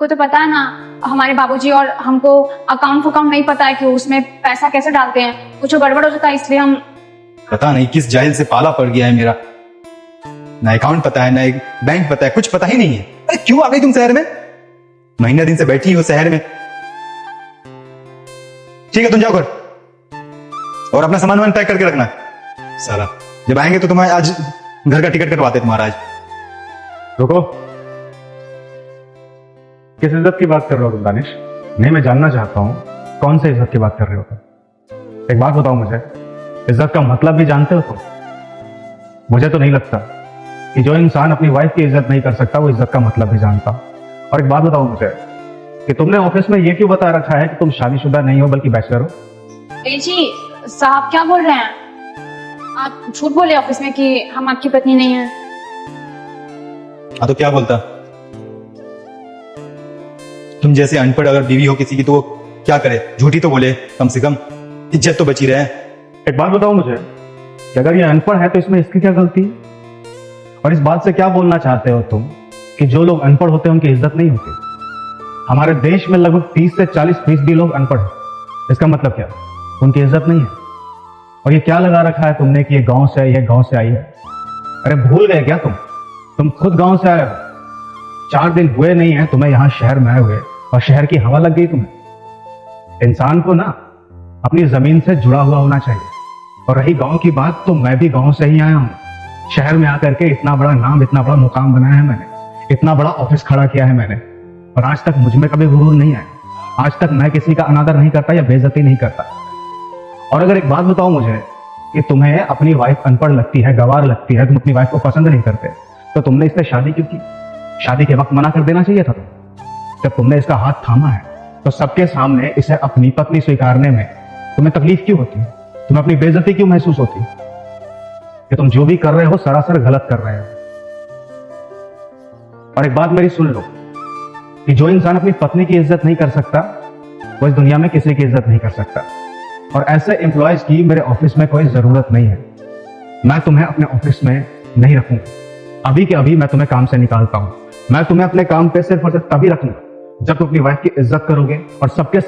आपको तो पता है ना, हमारे बाबूजी और हमको अकाउंट नहीं पता है कि उसमें पैसा कैसे डालते हैं। कुछ गड़बड़ हो जाता है, इसलिए हम पता नहीं किस जाहिल से पाला पड़ गया है मेरा। ना अकाउंट पता है, ना एक बैंक पता है, कुछ पता ही नहीं है। अरे क्यों आ गई तुम शहर में? महीना दिन से बैठी हो शहर में। ठीक है तुम जाओ घर और अपना सामान वामान पैक करके रखना। साला जब आएंगे तो तुम्हारे आज घर का टिकट कटवाते तुम्हारा आज। रुको, किस इज्जत की बात कर रहे हो तुम दानिश? नहीं, मैं जानना चाहता हूं कौन सी इज्जत की बात कर रहे हो तुम। एक बात बताओ मुझे, इज्जत का मतलब भी जानते हो तुम? मुझे तो नहीं लगता कि जो इंसान अपनी वाइफ की इज्जत नहीं कर सकता वो इज्जत का मतलब भी जानता। और एक बात बताओ मुझे कि तुमने ऑफिस में ये क्यों बता रखा है कि तुम शादीशुदा नहीं हो बल्कि बैचलर हो? जी साहब क्या बोल रहे हैं? आप झूठ बोले ऑफिस में कि हम आपकी पत्नी नहीं है। हाँ तो क्या बोलता? तुम जैसे अनपढ़ अगर बीवी हो किसी की तो वो क्या करे? झूठी तो बोले, कम से कम इज्जत तो बची रहे। एक बात बताओ मुझे कि अगर ये अनपढ़ है तो इसमें इसकी क्या गलती है? और इस बात से क्या बोलना चाहते हो तुम कि जो लोग अनपढ़ होते हैं उनकी इज्जत नहीं होती? हमारे देश में लगभग 30 से 40% लोग अनपढ़ हैं। इसका मतलब क्या? उनकी इज्जत नहीं है। और ये क्या लगा रखा है तुमने कि ये गांव से आई है, गांव से आई है? अरे भूल गए क्या तुम खुद गांव से आए हो। 4 दिन हुए नहीं है तुम्हें यहाँ शहर में आए हुए और शहर की हवा लग गई तुम्हें। इंसान को ना अपनी जमीन से जुड़ा हुआ होना चाहिए। और रही गांव की बात, तो मैं भी गांव से ही आया हूँ। शहर में आकर के इतना बड़ा नाम, इतना बड़ा मुकाम बनाया है मैंने, इतना बड़ा ऑफिस खड़ा किया है मैंने, और आज तक मुझ में कभी गुरूर नहीं आया। आज तक मैं किसी का अनादर नहीं करता या बेइज्जती नहीं करता। और अगर एक बात बताओ मुझे कि तुम्हें अपनी वाइफ अनपढ़ लगती है, गवार लगती है, तुम अपनी वाइफ को पसंद नहीं करते, तो तुमने इससे शादी क्यों की? शादी के वक्त मना कर देना चाहिए था। जब तुमने इसका हाथ थामा है तो सबके सामने इसे अपनी पत्नी स्वीकारने में तुम्हें तकलीफ क्यों होती है? तुम्हें अपनी बेइज्जती क्यों महसूस होती है कि तुम जो भी कर रहे हो सरासर गलत कर रहे हो? और एक बात मेरी सुन लो कि जो इंसान अपनी पत्नी की इज्जत नहीं कर सकता वो इस दुनिया में किसी की इज्जत नहीं कर सकता। और ऐसे एम्प्लॉयज की मेरे ऑफिस में कोई जरूरत नहीं है। मैं तुम्हें अपने ऑफिस में नहीं रखूंगा। अभी के अभी मैं तुम्हें काम से निकालता हूं। मैं तुम्हें अपने काम पे सिर्फ और सिर्फ तभी रखूंगा जब तुम अपनी वाइफ की इज्जत करोगे और सबके